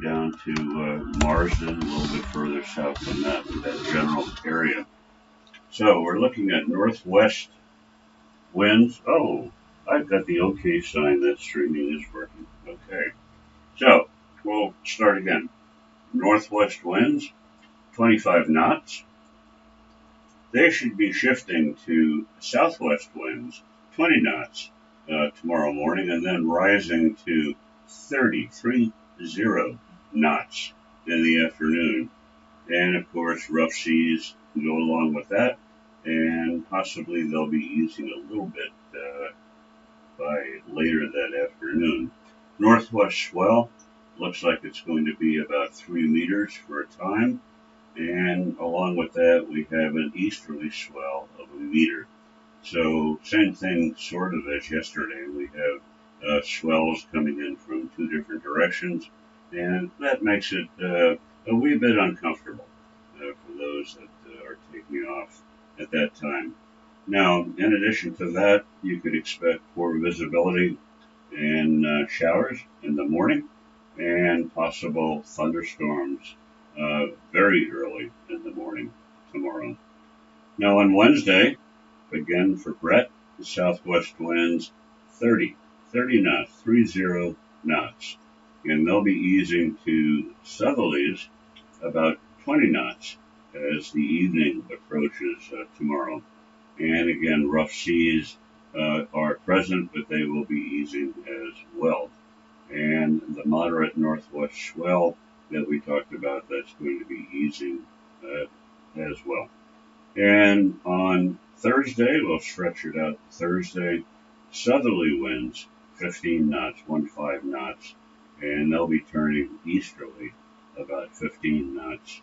down to Marsden, a little bit further south than that general area. So we're looking at northwest winds. Oh, I've got the OK sign. That streaming is working. Okay. So we'll start again. Northwest winds, 25 knots. They should be shifting to southwest winds, 20 knots tomorrow morning, and then rising to 30 knots in the afternoon. And of course, rough seas go along with that, and possibly they'll be easing a little bit by later that afternoon. Northwest swell looks like it's going to be about 3 meters for a time, and along with that we have an easterly swell of 1 meter. So same thing sort of as yesterday. We have swells coming in from 2 different directions, and that makes it a wee bit uncomfortable for those that are taking off at that time. Now, in addition to that, you could expect poor visibility and showers in the morning, and possible thunderstorms very early in the morning tomorrow. Now on Wednesday, again for Brett, the southwest winds 30 knots, 30 knots. And they'll be easing to southerlies about 20 knots as the evening approaches tomorrow. And again, rough seas are present, but they will be easing as well. And the moderate northwest swell that we talked about, that's going to be easing as well. And on Thursday, we'll stretch it out to Thursday, southerly winds, 15 knots, 15 knots, and they'll be turning easterly about 15 knots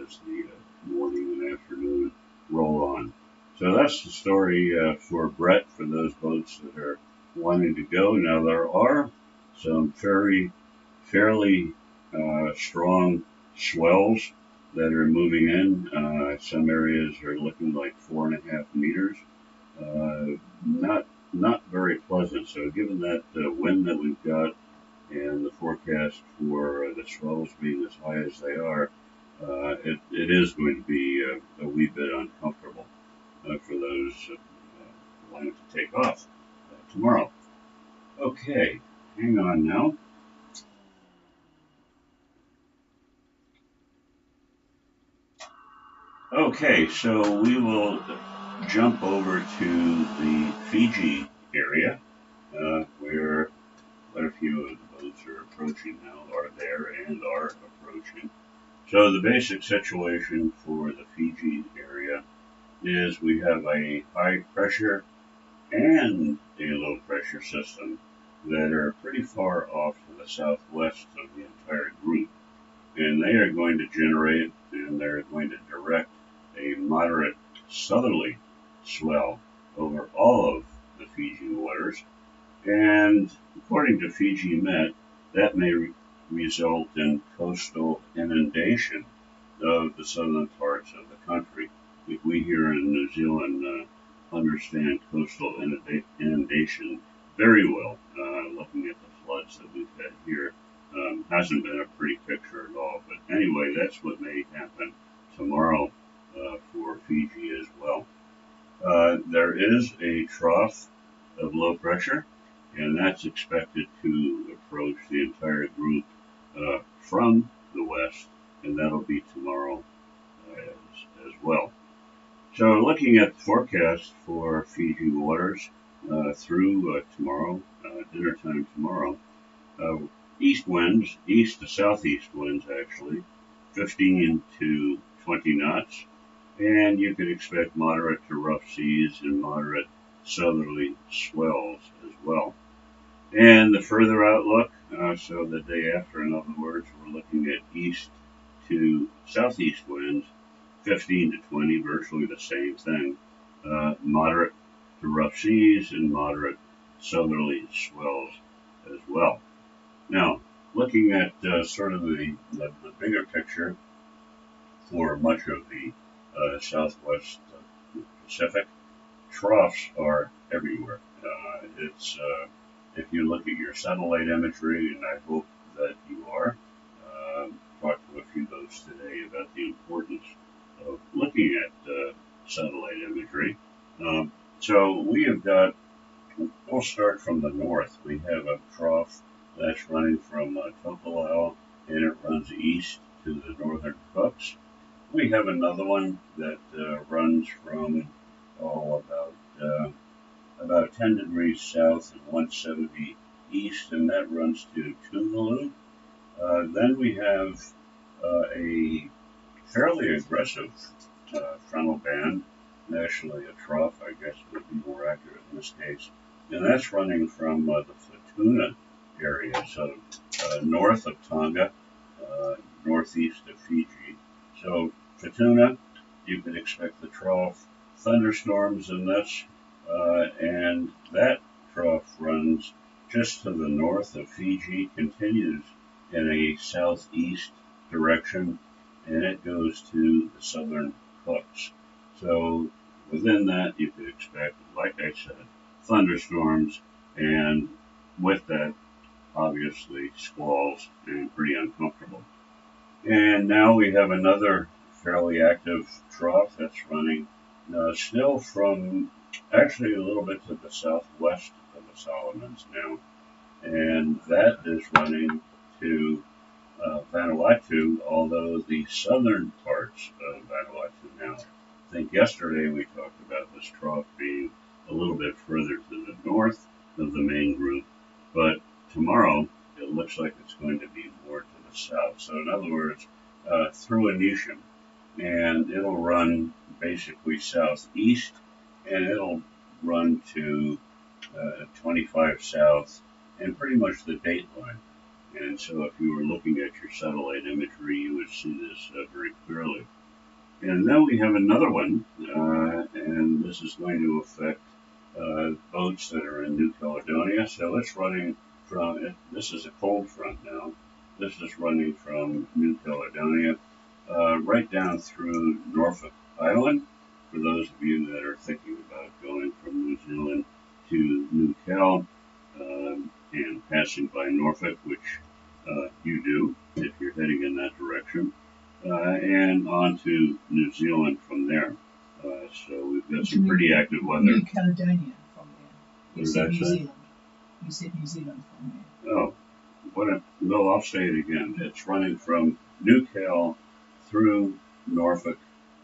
as the morning and afternoon roll on. So that's the story for Brett, for those boats that are wanting to go. Now there are some fairly strong swells that are moving in. Some areas are looking like 4.5 meters. Not very pleasant. So given that wind that we've got and the forecast for the swells being as high as they are, it is going to be a wee bit uncomfortable for those wanting to take off tomorrow. Okay, hang on now. Okay, so we will jump over to the Fiji area, where quite a few of the boats are approaching now, are there and are approaching. So the basic situation for the Fiji area is we have a high pressure and a low pressure system that are pretty far off to the southwest of the entire group. And they are going to generate, and they're going to direct a moderate southerly swell over all of the Fiji waters. And according to Fiji Met, that may result in coastal inundation of the southern parts of the country. We here in New Zealand understand coastal inundation very well. Looking at the floods that we've had here, hasn't been a pretty picture at all. But anyway, that's what may happen tomorrow for Fiji as well. There is a trough of low pressure, and that's expected to approach the entire group from the west, and that'll be tomorrow as well. So looking at the forecast for Fiji waters through tomorrow, dinner time tomorrow, east winds, east to southeast winds actually, 15 to 20 knots, and you can expect moderate to rough seas and moderate southerly swells as well. And the further outlook, so the day after, in other words, we're looking at east to southeast winds, 15 to 20, virtually the same thing. Moderate to rough seas and moderate southerly swells as well. Now, looking at sort of the bigger picture for much of the southwest Pacific, troughs are everywhere. If you look at your satellite imagery, and I hope that you are, we have got, we'll start from the north. We have a trough that's running from Tokelau, and it runs east to the northern Cooks. We have another one that runs from about 10 degrees south and 170 east, and that runs to Tuvalu. Then we have a fairly aggressive frontal band, actually a trough, I guess would be more accurate in this case, and that's running from the Futuna area, so north of Tonga, northeast of Fiji. So Futuna, you can expect the trough thunderstorms and this, and that trough runs just to the north of Fiji, continues in a southeast direction, and it goes to the southern Cooks. So within that, you could expect, like I said, thunderstorms, and with that, obviously, squalls, and pretty uncomfortable. And now we have another fairly active trough that's running still from actually a little bit to the southwest of the Solomons now, and that is running to Vanuatu, although the southern parts of Vanuatu now. I think yesterday we talked about this trough being a little bit further to the north of the main group, but tomorrow it looks like it's going to be more to the south. So in other words, through Anisham, and it'll run basically southeast, and it'll run to 25 south and pretty much the date line. And so if you were looking at your satellite imagery, you would see this very clearly. And then we have another one, and this is going to affect boats that are in New Caledonia. So it's running from, this is a cold front now, this is running from New Caledonia right down through Norfolk Island, for those of you that are thinking about going from New Zealand to New Cal, and passing by Norfolk, which you do if you're heading in that direction, and on to New Zealand from there. So we've got some pretty active weather. New Caledonia from there. What did I say? New Zealand. You said New Zealand from there. Oh, no, I'll say it again. It's running from New Cal through Norfolk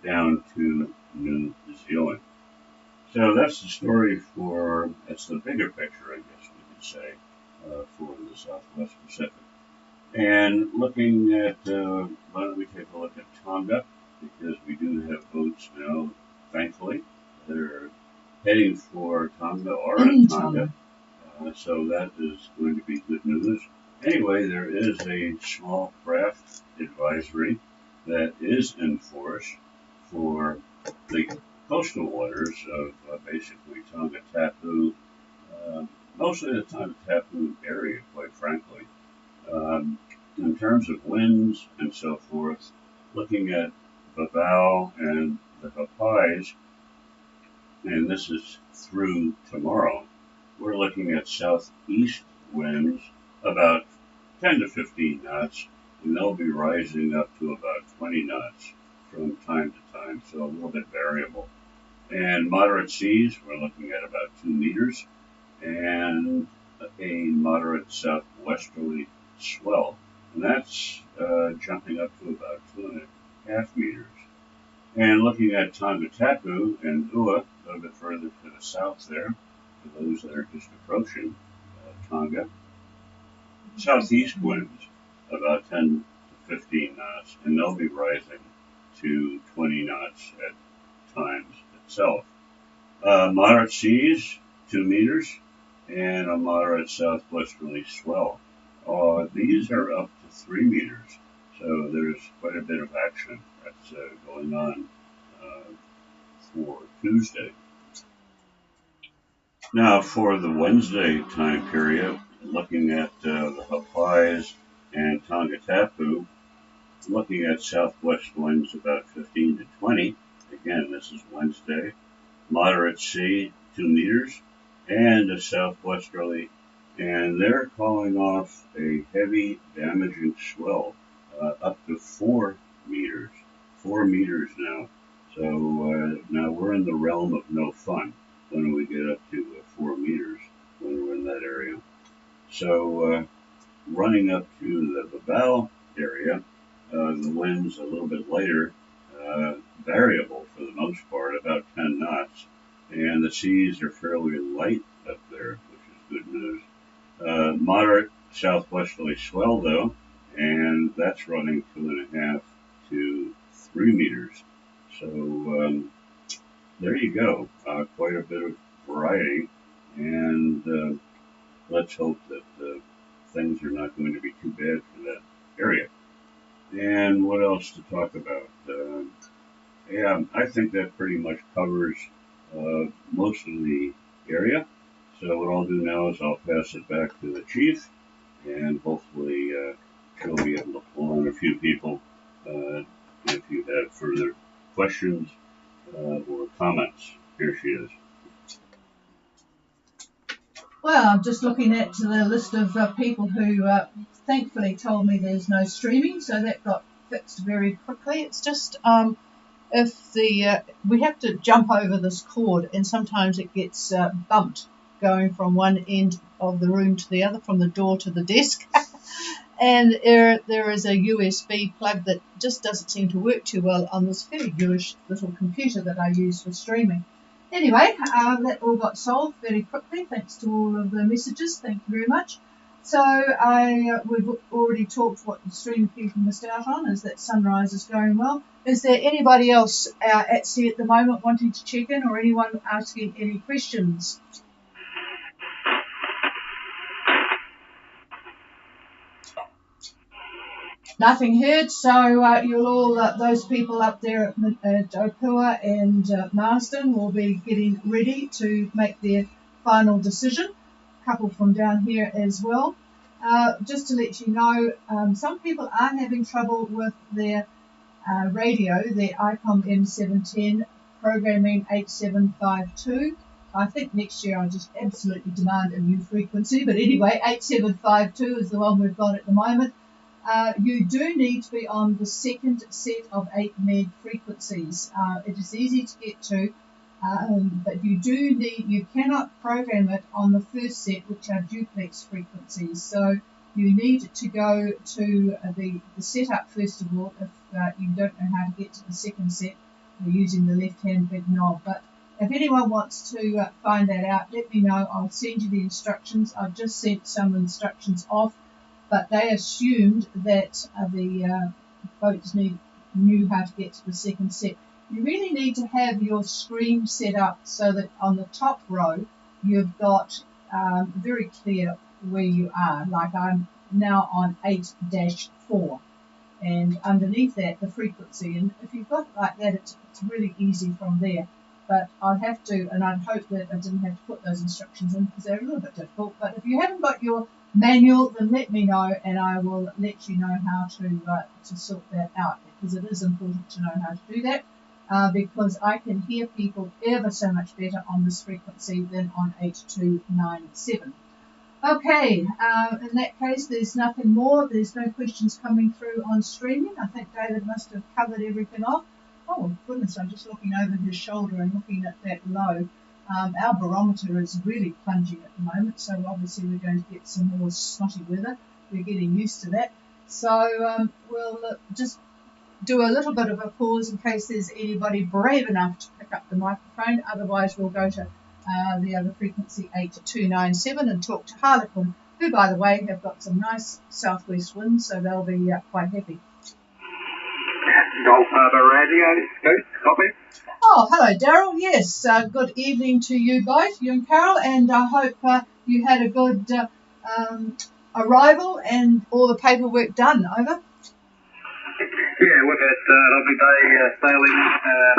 down to New Zealand. So that's the story for, that's the bigger picture, I guess we could say, for the Southwest Pacific. And looking at, why don't we take a look at Tonga, because we do have boats now, thankfully, that are heading for Tonga or in Tonga. So that is going to be good news. Anyway, there is a small craft advisory that is in force for the coastal waters of basically Tonga Tapu, mostly the Tonga Tapu area, quite frankly. In terms of winds and so forth, looking at Vavau and the Hapais, and this is through tomorrow, we're looking at southeast winds about 10 to 15 knots, and they'll be rising up to about 20 knots from time to time, so a little bit variable. And moderate seas, we're looking at about 2 meters, and a moderate southwesterly swell, and that's jumping up to about 2.5 meters. And looking at Tonga Tapu and Ua, a little bit further to the south there, for those that are just approaching Tonga, southeast winds about 10 to 15 knots, and they'll be rising to 20 knots at times itself. Moderate seas, 2 meters, and a moderate southwesterly swell. These are up to 3 meters, so there's quite a bit of action that's going on for Tuesday. Now, for the Wednesday time period, looking at the Hapais and Tonga Tapu, looking at southwest winds about 15 to 20. Again, this is Wednesday. Moderate sea, 2 meters, and a southwesterly, and they're calling off a heavy damaging swell up to 4 meters. 4 meters now. So now we're in the realm of no fun. when we get up to 4 meters when we're in that area. So running up to the bow area, the wind's a little bit lighter, variable for the most part, about 10 knots, and the seas are fairly light up there, which is good news. Moderate southwesterly swell though, and that's running 2.5 to 3 meters. So there you go, quite a bit of variety, and let's hope that things are not going to be too bad for that area. And what else to talk about? Yeah, I think that pretty much covers most of the area. So what I'll do now is I'll pass it back to the chief, and hopefully she'll be able to pull in a few people if you have further questions or comments. Here she is. Well, I'm just looking at the list of people who thankfully told me there's no streaming, so that got fixed very quickly. It's just if we have to jump over this cord, and sometimes it gets bumped going from one end of the room to the other, from the door to the desk. And there is a USB plug that just doesn't seem to work too well on this very newish little computer that I use for streaming. Anyway, that all got solved very quickly thanks to all of the messages. Thank you very much. So we've already talked what the stream people missed out on, is that sunrise is going well. Is there anybody else at sea at the moment wanting to check in, or anyone asking any questions? Nothing heard, so you'll all, those people up there at Opua and Marsden will be getting ready to make their final decision. A couple from down here as well. Just to let you know, some people are having trouble with their radio, their ICOM M710 programming 8752. I think next year I'll just absolutely demand a new frequency, but anyway, 8752 is the one we've got at the moment. You do need to be on the second set of 8 meg frequencies. It is easy to get to, but you cannot program it on the first set, which are duplex frequencies. So you need to go to the setup first of all if you don't know how to get to the second set. You're using the left-hand big knob. But if anyone wants to find that out, let me know. I'll send you the instructions. I've just sent some instructions off, but they assumed that the boats knew how to get to the second set. You really need to have your screen set up so that on the top row you've got very clear where you are. Like I'm now on 8-4, and underneath that the frequency. And if you've got it like that, it's really easy from there. But I'd have to, and I'd hope that I didn't have to put those instructions in because they're a little bit difficult. But if you haven't got your manual, then let me know, and I will let you know how to sort that out, because it is important to know how to do that, because I can hear people ever so much better on this frequency than on 8297. Okay, in that case, there's nothing more. There's no questions coming through on streaming. I think David must have covered everything off. Oh goodness, I'm just looking over his shoulder and looking at that low. Our barometer is really plunging at the moment, so obviously we're going to get some more snotty weather. We're getting used to that. So we'll just do a little bit of a pause in case there's anybody brave enough to pick up the microphone. Otherwise, we'll go to the other frequency, 8297, and talk to Harlequin, who, by the way, have got some nice southwest winds, so they'll be quite happy. Gulf Harbour Radio, Scoot, copy. Oh, hello, Daryl. Yes, good evening to you both, you and Carol, and I hope you had a good arrival and all the paperwork done. Over. Yeah, we've had a lovely day sailing.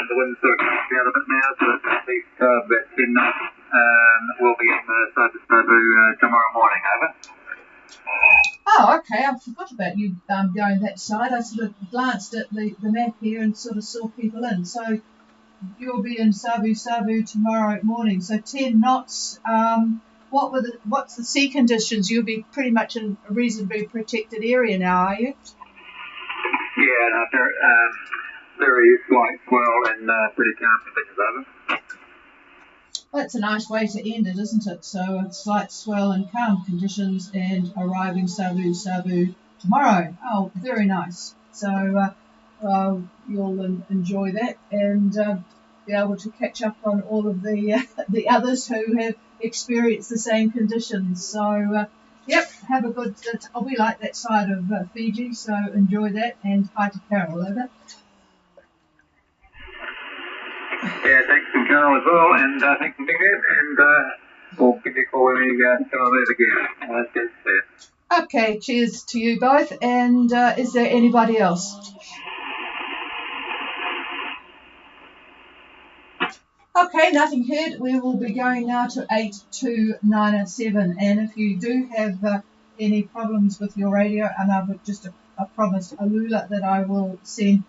The wind's sort of coming down a bit now, so it's at least about 10 knots. We'll be in Sabu tomorrow morning. Over. Oh, okay. I forgot about you going that side. I sort of glanced at the map here and sort of saw people in. So you'll be in Sabu tomorrow morning. So 10 knots. What's the sea conditions? You'll be pretty much in a reasonably protected area now, are you? Yeah, no, very slight swell and pretty calm conditions. Over. That's a nice way to end it, isn't it? So a slight swell and calm conditions and arriving Savu tomorrow. Oh, very nice. So you'll enjoy that and be able to catch up on all of the others who have experienced the same conditions. So yep, have a good. I'll be like that side of Fiji, so enjoy that and hi to Carol. Over. Yeah, thanks to Carol as well, and thanks to Big Ed, and we'll give you a call when we come on there again. Okay, cheers to you both, and is there anybody else? Okay, nothing heard. We will be going now to 8297, and if you do have any problems with your radio, and I've just promised Alula that I will send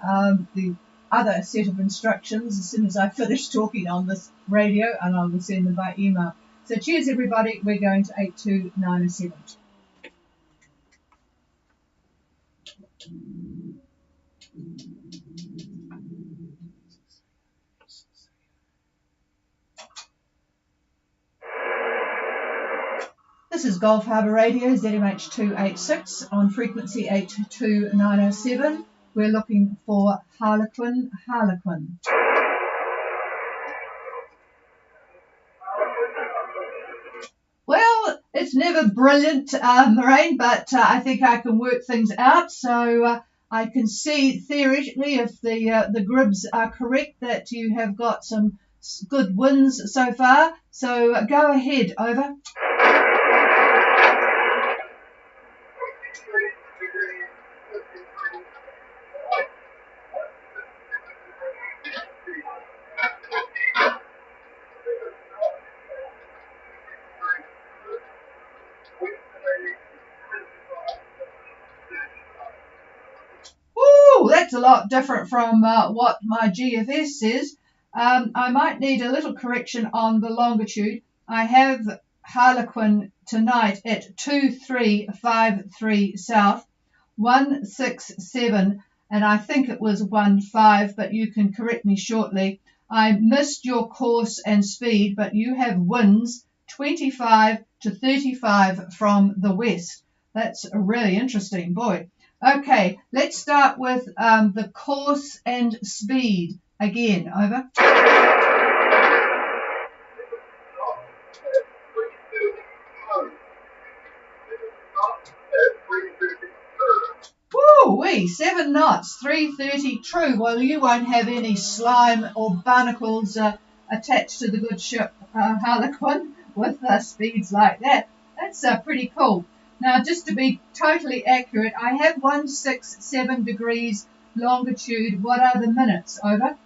the other set of instructions as soon as I finish talking on this radio, and I will send them by email. So cheers everybody, we're going to 8297. This is Gulf Harbour Radio, ZMH286 on frequency 82907. We're looking for Harlequin. Well, it's never brilliant, Moraine, but I think I can work things out. So I can see theoretically, if the gribs are correct, that you have got some good wins so far. So go ahead, over. Woo, that's a lot different from what my GFS says. I might need a little correction on the longitude. I have Harlequin tonight at 2353 south, 167, and I think it was 15, but you can correct me shortly. I missed your course and speed, but you have winds 25 to 35 from the west. That's really interesting, boy. Okay, let's start with the course and speed again. Over. Woo-wee, 7 knots, 330 true. Well, you won't have any slime or barnacles attached to the good ship Harlequin with speeds like that. That's pretty cool. Now, just to be totally accurate, I have 167 degrees longitude. What are the minutes? Over.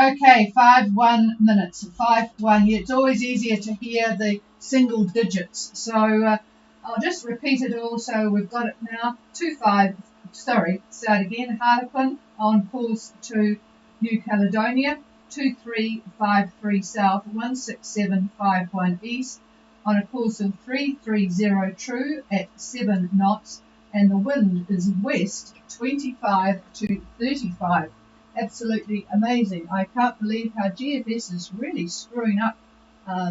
Okay, 5-1 minutes. 5-1. Yeah, it's always easier to hear the single digits. So I'll just repeat it all. So we've got it now. 25. Sorry, start again. Harlequin on course to New Caledonia. 2353 south, 16751 east, on a course of 330 true at 7 knots, and the wind is west 25 to 35. Absolutely amazing. I can't believe how GFS is really screwing up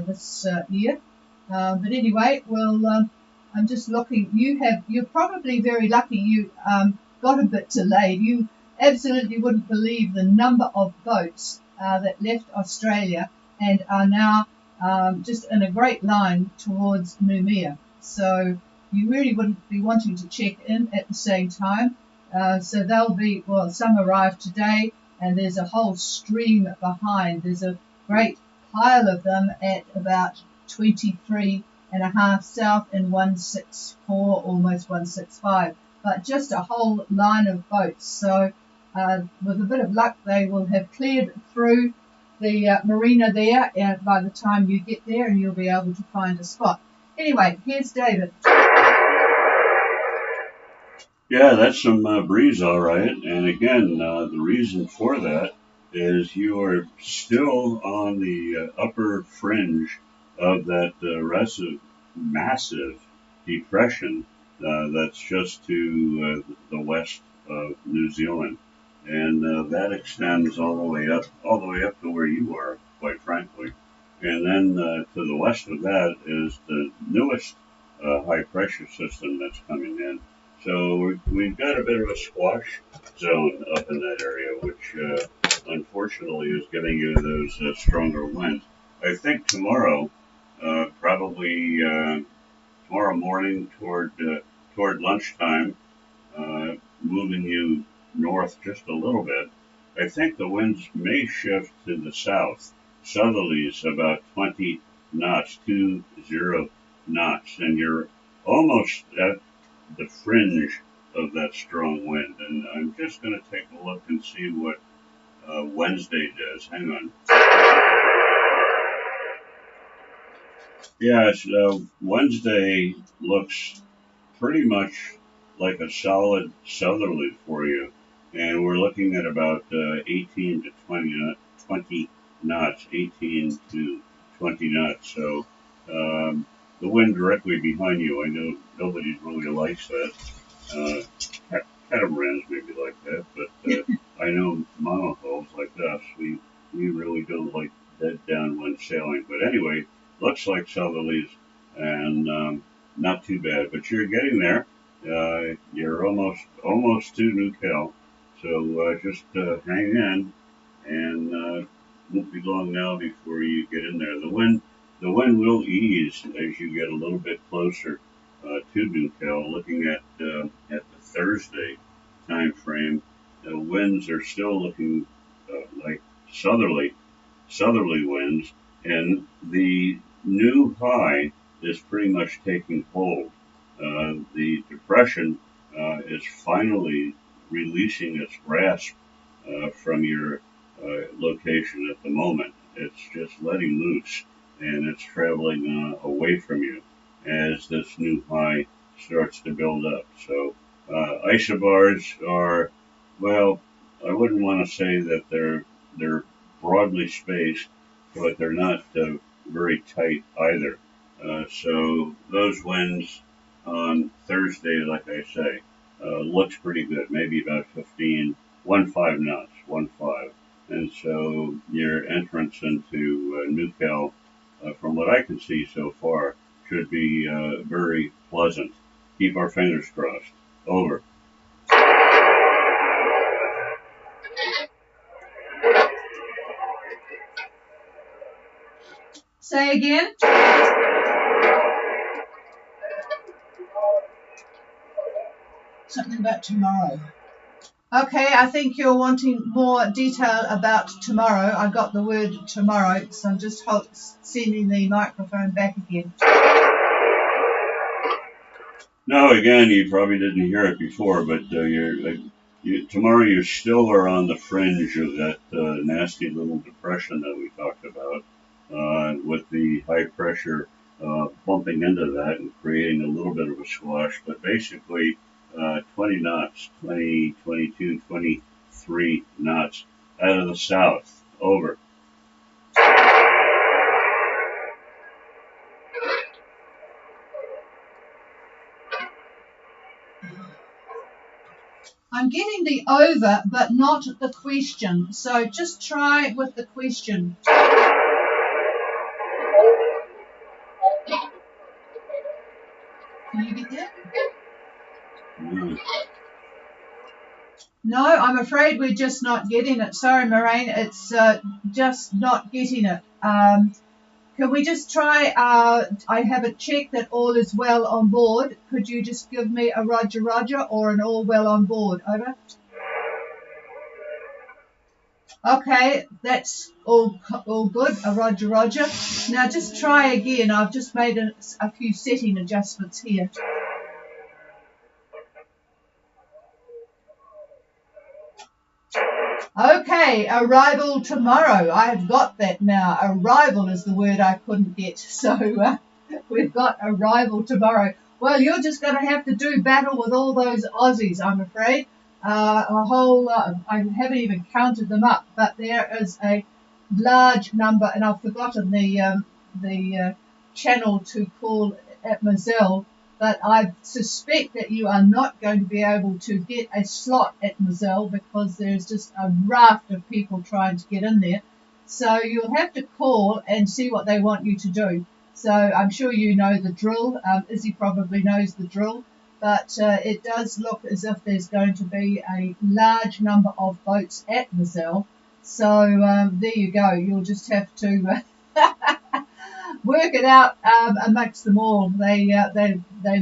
this year. But anyway, well, I'm just looking. You're probably very lucky. You got a bit delayed. You absolutely wouldn't believe the number of boats that left Australia and are now just in a great line towards Noumea. So you really wouldn't be wanting to check in at the same time. So they'll be, well, some arrived today, and there's a whole stream behind. There's a great pile of them at about 23.5 south and 164, almost 165. But just a whole line of boats. So with a bit of luck, they will have cleared through the marina there by the time you get there, and you'll be able to find a spot. Anyway, here's David. Yeah, that's some breeze, all right. And again, the reason for that is you are still on the upper fringe of that massive depression that's just to the west of New Zealand. and that extends all the way up to where you are, quite frankly. And then to the west of that is the newest high pressure system that's coming in. So we've got a bit of a squash zone up in that area, which unfortunately is giving you those stronger winds. I think tomorrow, probably tomorrow morning toward lunchtime, moving you north just a little bit, I think the winds may shift to the south. Southerlies about 20 knots, 20 knots, and you're almost at the fringe of that strong wind. And I'm just going to take a look and see what Wednesday does. Hang on. Yeah, Wednesday looks pretty much like a solid southerly for you. And we're looking at about 18 to 20 knots, 18 to 20 knots. So the wind directly behind you, I know nobody really likes that. Catamarans maybe like that, but I know monohulls like us, we really don't like dead downwind sailing. But anyway, looks like southerlies and not too bad. But you're getting there. You're almost to Newcastle. So just hang in, and won't be long now before you get in there. The wind will ease as you get a little bit closer to Newcastle. Looking at the Thursday time frame, the winds are still looking like southerly winds, and the new high is pretty much taking hold. The depression is finally releasing its grasp from your location at the moment. It's just letting loose, and it's traveling away from you as this new high starts to build up. So isobars are, well, I wouldn't want to say that they're broadly spaced, but they're not very tight either. So those winds on Thursday, like I say, looks pretty good. Maybe about 15 knots, 15. And so your entrance into Newcastle, from what I can see so far, should be very pleasant. Keep our fingers crossed. Over. Say again? Something about tomorrow. Okay, I think you're wanting more detail about tomorrow. I got the word tomorrow, so I'm just sending the microphone back again. No, again, you probably didn't hear it before, but tomorrow you still are on the fringe of that nasty little depression that we talked about, with the high pressure bumping into that and creating a little bit of a squash. But basically, 20 knots, 20, 22, 23 knots out of the south. Over. I'm getting the over, but not the question. So just try with the question. Can you get that? No, I'm afraid we're just not getting it. Sorry, Moraine, it's just not getting it. Can we just try, I haven't checked that all is well on board. Could you just give me a roger roger or an all well on board? Over. Okay, that's all good, a roger roger. Now just try again. I've just made a few setting adjustments here. Okay, arrival tomorrow. I've got that now. Arrival is the word I couldn't get. So we've got arrival tomorrow. Well, you're just going to have to do battle with all those Aussies, I'm afraid. A whole lot. I haven't even counted them up, but there is a large number, and I've forgotten the channel to call at Moselle. but I suspect that you are not going to be able to get a slot at Moselle because there's just a raft of people trying to get in there. So you'll have to call and see what they want you to do. So I'm sure you know the drill. Izzy probably knows the drill, but it does look as if there's going to be a large number of boats at Moselle. So there you go. You'll just have to work it out amongst them all. They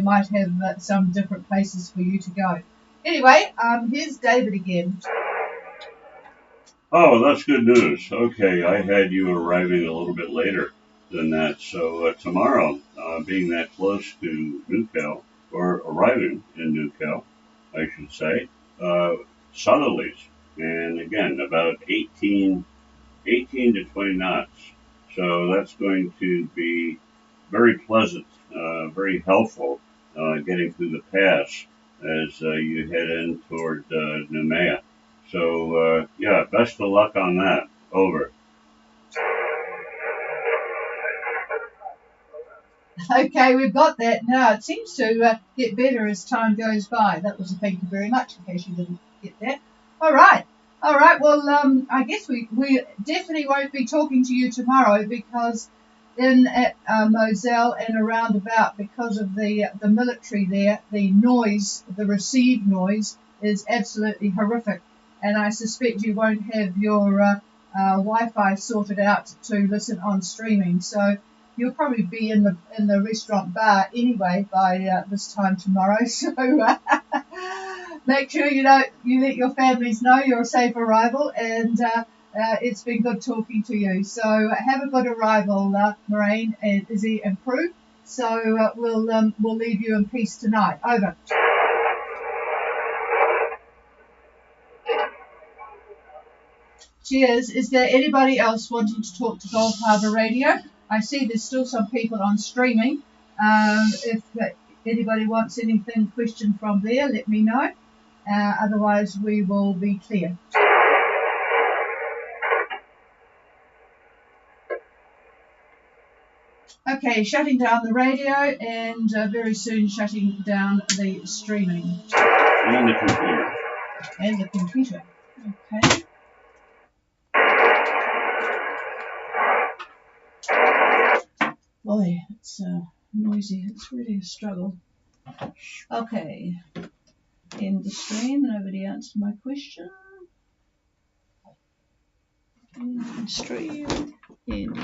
might have some different places for you to go. Anyway, here's David again. Oh, that's good news. Okay, I had you arriving a little bit later than that. So tomorrow, being that close to Newcastle, or arriving in Newcastle, I should say, southerlies, and again about 18 to 20 knots. So that's going to be very pleasant, very helpful getting through the pass as you head in toward Noumea. So, yeah, best of luck on that. Over. Okay, we've got that now. It seems to get better as time goes by. That was a thank you very much, in case you didn't get that. All right. Well, I guess we definitely won't be talking to you tomorrow because in at Moselle and around about, because of the military there, the noise, the received noise, is absolutely horrific. And I suspect you won't have your Wi-Fi sorted out to listen on streaming. So you'll probably be in the restaurant bar anyway by this time tomorrow. So make sure you let your families know you're a safe arrival, and it's been good talking to you. So have a good arrival, Moraine and Izzy and Prue. So we'll leave you in peace tonight. Over. Cheers. Is there anybody else wanting to talk to Gulf Harbour Radio? I see there's still some people on streaming. If anybody wants anything questioned from there, let me know. Otherwise, we will be clear. Okay, shutting down the radio and very soon shutting down the streaming. And the computer. And the computer. Okay. Boy, it's noisy. It's really a struggle. Okay. End the stream. Nobody answered my question. End the stream. End.